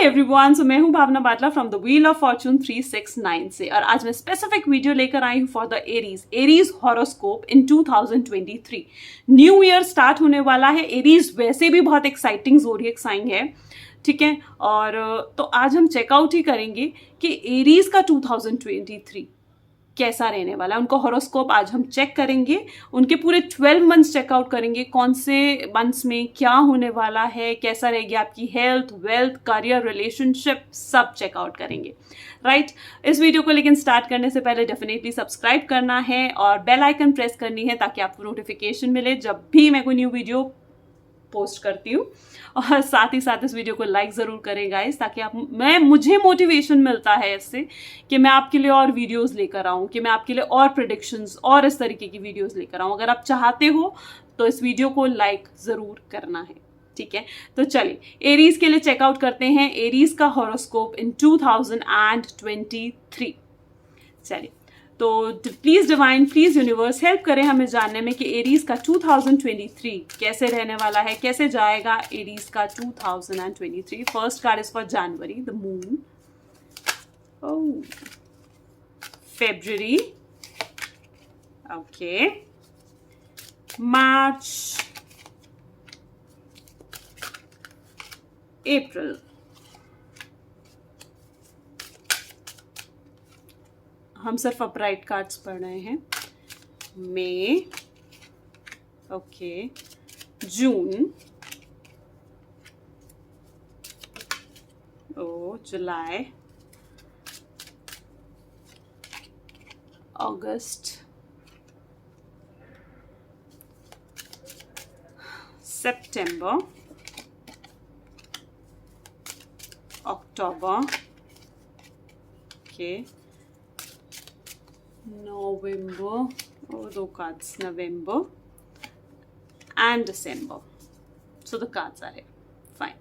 Everyone, so मैं हूं Bhavna Batla from the wheel of fortune 369 से। और आज मैं स्पेसिफिक वीडियो लेकर आई हूं for the Aries horoscope in 2023। New year start होने वाला है। एरीज वैसे भी बहुत एक्साइटिंग ज़ोडिएक साइन है, ठीक है। और तो आज हम चेकआउट ही करेंगे कि एरीज का 2023 कैसा रहने वाला है। उनका हॉरोस्कोप आज हम चेक करेंगे, उनके पूरे 12 मंथ्स चेकआउट करेंगे, कौन से मंथ्स में क्या होने वाला है, कैसा रहेगी आपकी हेल्थ, वेल्थ, करियर, रिलेशनशिप, सब चेकआउट करेंगे, राइट। इस वीडियो को लेकिन स्टार्ट करने से पहले डेफिनेटली सब्सक्राइब करना है और बेल आइकन प्रेस करनी है ताकि आपको नोटिफिकेशन मिले जब भी मैं कोई न्यू वीडियो पोस्ट करती हूँ। और साथ ही साथ इस वीडियो को लाइक ज़रूर करें गाइस, ताकि मुझे मोटिवेशन मिलता है इससे कि मैं आपके लिए और वीडियोस लेकर आऊँ, कि मैं आपके लिए और प्रेडिक्शंस और इस तरीके की वीडियोस लेकर आऊँ। अगर आप चाहते हो तो इस वीडियो को लाइक ज़रूर करना है, ठीक है। तो चलिए एरीज के लिए चेकआउट करते हैं एरीज का हॉरोस्कोप इन 2023। चलिए, तो please divine, please universe help करें हमें जानने में कि एरीज का 2023 कैसे रहने वाला है, कैसे जाएगा एरीज का 2023। First card is for January, the moon. February, okay, March, April, हम सिर्फ अपराइट कार्ड्स पढ़ रहे हैं। मई, ओके, जून, जुलाई, अगस्त, सितंबर, अक्टूबर, ओके, नवंबर, और दो cards, November and December. So the cards are here, fine.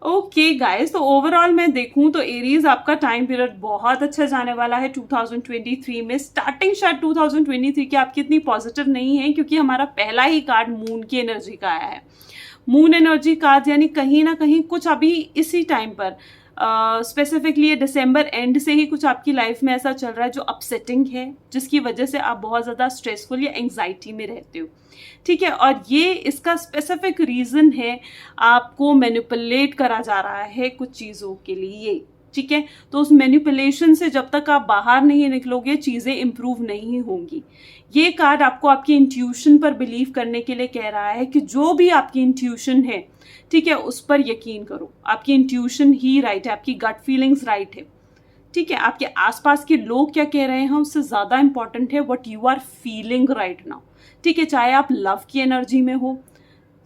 Okay guys, तो ओवरऑल मैं देखूं तो एरीज आपका टाइम पीरियड बहुत अच्छा जाने वाला है 2023 में। स्टार्टिंग शायद 2023 की आपकी इतनी पॉजिटिव नहीं है, क्योंकि हमारा पहला ही कार्ड मून की एनर्जी का आया है। मून एनर्जी कार्ड यानी कहीं ना कहीं कुछ अभी इसी टाइम पर स्पेसिफिकली ये दिसंबर एंड से ही कुछ आपकी लाइफ में ऐसा चल रहा है जो अपसेटिंग है, जिसकी वजह से आप बहुत ज़्यादा स्ट्रेसफुल या एंग्जाइटी में रहते हो, ठीक है। और ये इसका स्पेसिफिक रीज़न है, आपको मैनिपुलेट करा जा रहा है कुछ चीज़ों के लिए, ठीक है। तो उस मैनिपुलेशन से जब तक आप बाहर नहीं निकलोगे चीज़ें इंप्रूव नहीं होंगी। ये कार्ड आपको आपकी इंट्यूशन पर बिलीव करने के लिए कह रहा है कि जो भी आपकी इंट्यूशन है, ठीक है, उस पर यकीन करो। आपकी इंट्यूशन ही राइट है, आपकी गट फीलिंग्स राइट है, ठीक है। आपके आसपास के लोग क्या कह रहे हैं उससे ज़्यादा इंपॉर्टेंट है what you are feeling right now, ठीक है। चाहे आप लव की एनर्जी में हो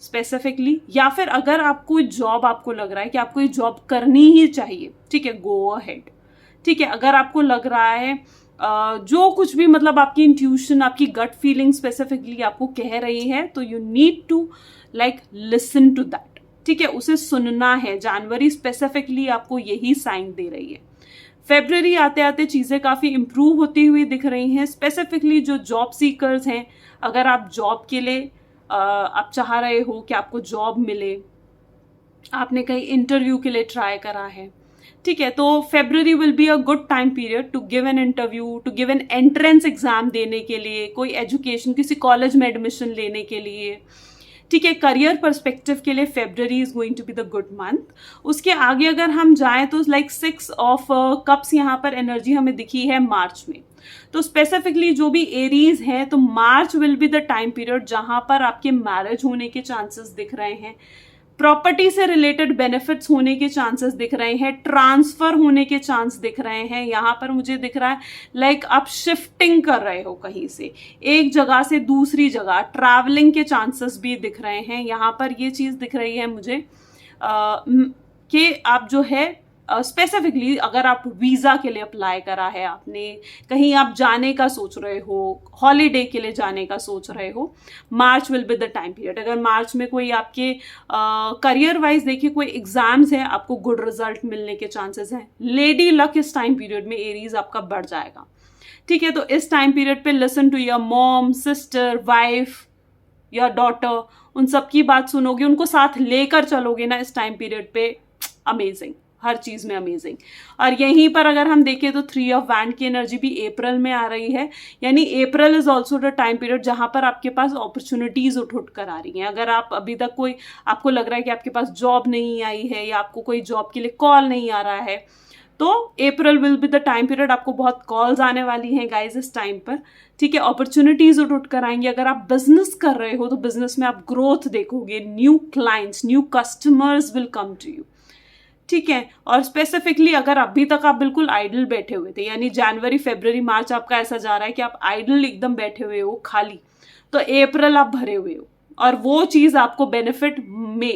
स्पेसिफिकली, या फिर अगर आपको जॉब, आपको लग रहा है कि आपको ये जॉब करनी ही चाहिए, ठीक है, गो अहेड, ठीक है। अगर आपको लग रहा है जो कुछ भी, मतलब आपकी इंट्यूशन, आपकी गट फीलिंग स्पेसिफिकली आपको कह रही है, तो you need to like listen to that, ठीक है, उसे सुनना है। जनवरी स्पेसिफिकली आपको यही साइन दे रही है। फेब्रुअरी आते आते चीज़ें काफ़ी इंप्रूव होती हुई दिख रही हैं। स्पेसिफिकली जो जॉब सीकर्स हैं, अगर आप जॉब के लिए आप चाह रहे हो कि आपको जॉब मिले, आपने कहीं इंटरव्यू के लिए ट्राई करा है, ठीक है, तो February will be a good time period to give an interview, to give an entrance exam देने के लिए, कोई एजुकेशन, किसी कॉलेज में एडमिशन लेने के लिए, ठीक है। करियर पर्सपेक्टिव के लिए February is going to be the good month. उसके आगे अगर हम जाएं तो लाइक 6 ऑफ कप्स यहाँ पर एनर्जी हमें दिखी है मार्च में। तो स्पेसिफिकली जो भी एरीज हैं, तो March will be the time period जहाँ पर आपके मैरिज होने के चांसेस दिख रहे हैं, प्रॉपर्टी से रिलेटेड बेनिफिट्स होने के चांसेस दिख रहे हैं, ट्रांसफर होने के चांस दिख रहे हैं। यहाँ पर मुझे दिख रहा है लाइक आप शिफ्टिंग कर रहे हो कहीं से एक जगह से दूसरी जगह, ट्रैवलिंग के चांसेस भी दिख रहे हैं। यहाँ पर ये चीज़ दिख रही है मुझे कि आप जो है स्पेसिफिकली अगर आप वीज़ा के लिए अप्लाई करा है आपने, कहीं आप जाने का सोच रहे हो, हॉलीडे के लिए जाने का सोच रहे हो, March will be the time period. अगर मार्च में कोई आपके करियर वाइज देखिए कोई एग्जाम्स हैं, आपको गुड रिजल्ट मिलने के चांसेस हैं। लेडी लक इस टाइम पीरियड में एरीज आपका बढ़ जाएगा, ठीक है। तो इस टाइम पीरियड पे listen to your mom, sister, wife, your daughter, उन सब की बात सुनोगे, उनको साथ लेकर चलोगे ना इस टाइम पीरियड पे, अमेजिंग, हर चीज में अमेजिंग। और यहीं पर अगर हम देखें तो 3 ऑफ वैंड की एनर्जी भी अप्रैल में आ रही है, यानी April is also the time period जहां पर आपके पास अपॉर्चुनिटीज उठ कर आ रही हैं। अगर आप अभी तक कोई, आपको लग रहा है कि आपके पास जॉब नहीं आई है या आपको कोई जॉब के लिए कॉल नहीं आ रहा है, तो अप्रैल will be the time period, आपको बहुत कॉल्स आने वाली हैं गाइज इस टाइम पर, ठीक है। अपॉर्चुनिटीज उठ कर आएंगी। अगर आप बिजनेस कर रहे हो तो बिजनेस में आप ग्रोथ देखोगे, new clients, new customers will come to you, ठीक है। और स्पेसिफिकली अगर अभी तक आप बिल्कुल आइडल बैठे हुए थे, यानी जनवरी फरवरी मार्च आपका ऐसा जा रहा है कि आप आइडल एकदम बैठे हुए हो खाली, तो अप्रैल आप भरे हुए हो और वो चीज आपको benefit may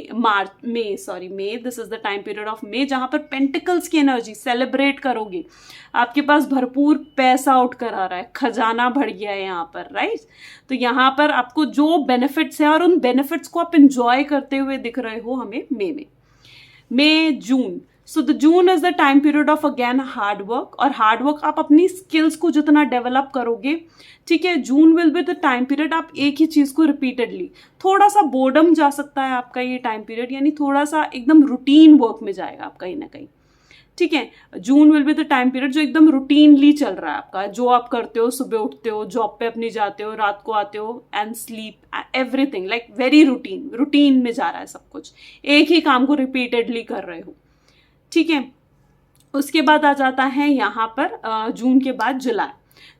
this is the time period of May, जहां पर पेंटिकल्स की एनर्जी सेलिब्रेट करोगे। आपके पास भरपूर पैसा उठ कर आ रहा है, खजाना बढ़ गया है यहाँ पर, राइट। तो यहाँ पर आपको जो बेनिफिट्स हैं और उन बेनिफिट्स को आप इंजॉय करते हुए दिख रहे हो हमें May June. So the June is the time period of again hard work, और हार्ड वर्क आप अपनी स्किल्स को जितना डेवलप करोगे, ठीक है। June will be the time period आप एक ही चीज को रिपीटेडली, थोड़ा सा बोर्डम जा सकता है आपका ये टाइम पीरियड, यानी थोड़ा सा एकदम रूटीन वर्क में जाएगा आप कहीं ना कहीं, ठीक है। June will be the time period जो एकदम रूटीनली चल रहा है आपका, जो आप करते हो, सुबह उठते हो, जॉब पे अपनी जाते हो, रात को आते हो, and sleep, everything like very routine में जा रहा है सब कुछ, एक ही काम को रिपीटेडली कर रहे हो, ठीक है। उसके बाद आ जाता है यहाँ पर जून के बाद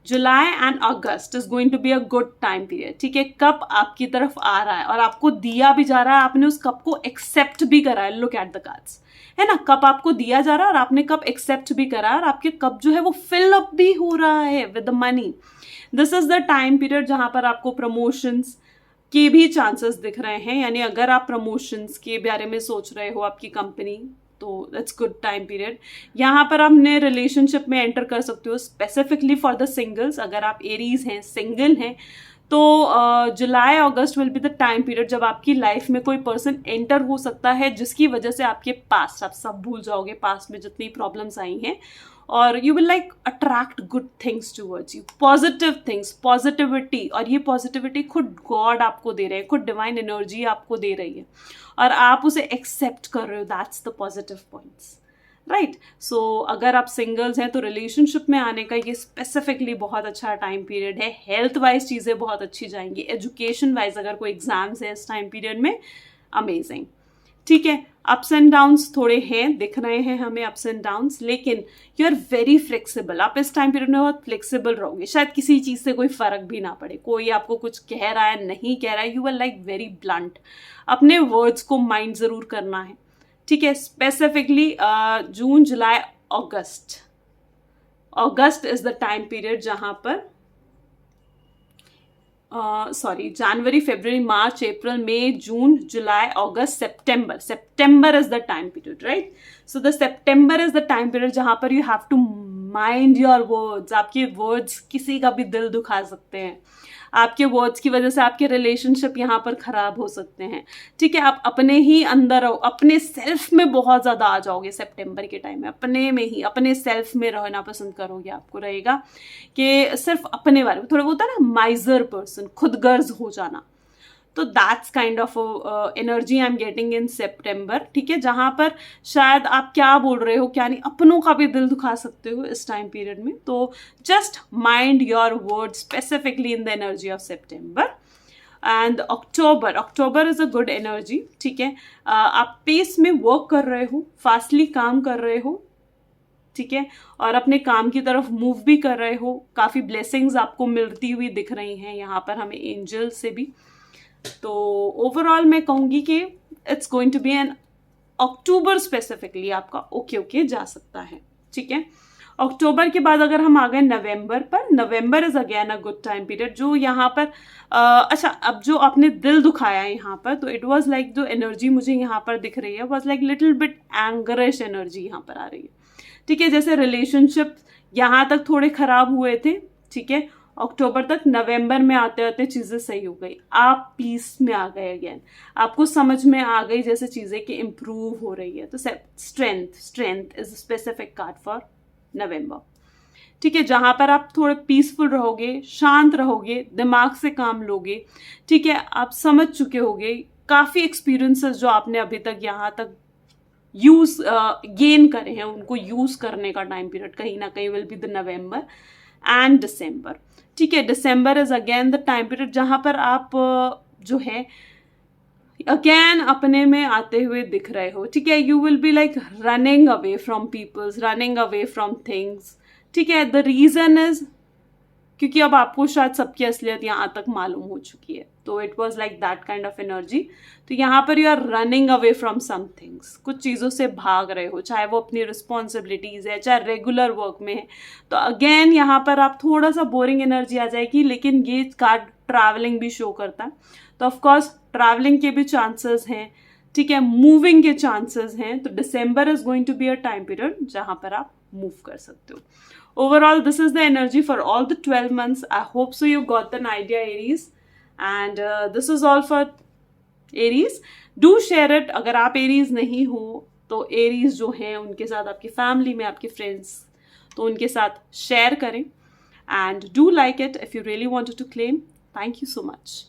July and August is going to be a good time period, ठीक है। कप आपकी तरफ आ रहा है और आपको दिया भी जा रहा है, आपने उस कप को एक्सेप्ट भी करा है, लुक एट द कार्ड्स, है ना। कप आपको दिया जा रहा है और आपने कप एक्सेप्ट भी करा है और आपके कप जो है वो फिल अप भी हो रहा है with the money. This is the time period जहां पर आपको प्रमोशंस के भी चांसेस दिख रहे हैं, यानी अगर आप प्रमोशंस के बारे में सोच रहे हो आपकी कंपनी, तो दैट्स गुड टाइम पीरियड। यहाँ पर आप नए रिलेशनशिप में एंटर कर सकते हो, स्पेसिफिकली फॉर द सिंगल्स। अगर आप एरीज हैं, सिंगल हैं, तो July August will be the time period जब आपकी लाइफ में कोई पर्सन एंटर हो सकता है जिसकी वजह से आपके पास्ट, आप सब भूल जाओगे पास्ट में जितनी प्रॉब्लम्स आई हैं, और you will like attract good things towards you, positive things, positivity. और ये पॉजिटिविटी खुद गॉड आपको दे रहे हैं, खुद डिवाइन एनर्जी आपको दे रही है और आप उसे एक्सेप्ट कर रहे हो, that's the positive points, right. So अगर आप सिंगल्स हैं तो रिलेशनशिप में आने का ये स्पेसिफिकली बहुत अच्छा टाइम पीरियड है। हेल्थ वाइज चीज़ें बहुत अच्छी जाएंगी, एजुकेशन वाइज अगर कोई एग्जाम्स है इस टाइम पीरियड में, अमेजिंग, ठीक है। अप्स एंड डाउन्स थोड़े हैं, दिख रहे हैं हमें अप्स एंड डाउन्स, लेकिन यू आर वेरी फ्लेक्सिबल। आप इस टाइम पीरियड में बहुत फ्लेक्सिबल रहोगे, शायद किसी चीज़ से कोई फर्क भी ना पड़े, कोई आपको कुछ कह रहा है नहीं कह रहा है, you are like very blunt. अपने वर्ड्स को माइंड ज़रूर करना है, ठीक है। Specifically June July August is the time period जहां पर जनवरी फरवरी मार्च अप्रैल मई जून जुलाई अगस्त September is the time period, right. So the September is the time period जहां पर you have to mind your words. आपके वर्ड्स किसी का भी दिल दुखा सकते हैं, आपके वर्ड्स की वजह से आपके रिलेशनशिप यहाँ पर खराब हो सकते हैं, ठीक है। आप अपने ही अंदर अपने सेल्फ में बहुत ज़्यादा आ जाओगे सितंबर के टाइम में, अपने में ही अपने सेल्फ में रहना पसंद करोगे। आपको रहेगा कि सिर्फ अपने बारे में, थोड़ा होता है ना माइजर पर्सन, खुदगर्ज हो जाना, तो that's kind of energy I am getting in सितंबर, ठीक है। जहां पर शायद आप क्या बोल रहे हो क्या नहीं, अपनों का भी दिल दुखा सकते हो इस टाइम पीरियड में, तो just mind your word specifically in the energy of September. And October is a good energy, ठीक है। आप पेस में वर्क कर रहे हो, फास्टली काम कर रहे हो, ठीक है, और अपने काम की तरफ मूव भी कर रहे हो। काफ़ी ब्लेसिंग्स आपको मिलती हुई दिख रही हैं यहाँ पर हमें एंजल से भी। तो ओवरऑल मैं कहूँगी कि it's going to be an October specifically आपका ओके जा सकता है, ठीक है। अक्टूबर के बाद अगर हम आ गए नवंबर पर, November is again a good time period. जो यहाँ पर अच्छा, अब जो आपने दिल दुखाया है यहाँ पर, तो इट वाज लाइक जो एनर्जी मुझे यहाँ पर दिख रही है was like little bit angrish energy यहाँ पर आ रही है, ठीक है। जैसे रिलेशनशिप यहाँ तक थोड़े खराब हुए थे, ठीक है, अक्टूबर तक, नवंबर में आते आते चीज़ें सही हो गई, आप पीस में आ गए अगेन, आपको समझ में आ गई जैसे चीज़ें कि इम्प्रूव हो रही है। तो strength is specific card for नवंबर, ठीक है। जहाँ पर आप थोड़े पीसफुल रहोगे, शांत रहोगे, दिमाग से काम लोगे, ठीक है। आप समझ चुके होगे काफ़ी एक्सपीरियंसेस जो आपने अभी तक यहाँ तक यूज गेन करे हैं, उनको यूज करने का टाइम पीरियड कहीं ना कहीं विल बी द नवंबर एंड दिसंबर। ठीक है, दिसंबर is again the time period जहां पर आप जो है अगेन अपने में आते हुए दिख रहे हो। ठीक है, you will be like running away from peoples, running away from things. ठीक है, द रीजन इज क्योंकि अब आपको शायद सबकी असलियत यहाँ तक मालूम हो चुकी है, तो it was like that kind of energy. तो यहाँ पर you are running away from some things, कुछ चीज़ों से भाग रहे हो, चाहे वो अपनी रिस्पॉन्सिबिलिटीज है, चाहे रेगुलर वर्क में है। तो अगेन यहाँ पर आप थोड़ा सा बोरिंग एनर्जी आ जाएगी, लेकिन ये कार्ड ट्रैवलिंग भी शो करता है, तो ऑफकोर्स ट्रैवलिंग के भी चांसेस हैं। ठीक है, मूविंग के चांसेस हैं। तो दिसंबर is going to be a time period जहां पर आप मूव कर सकते हो। Overall, this is the energy for all the 12 months. I hope so you got an idea, Aries. And this is all for Aries. Do share it. अगर आप Aries नहीं हो तो Aries जो हैं उनके साथ, आपकी फैमिली में, आपके फ्रेंड्स, तो उनके साथ शेयर करें. And do like it if you really wanted to claim. Thank you so much.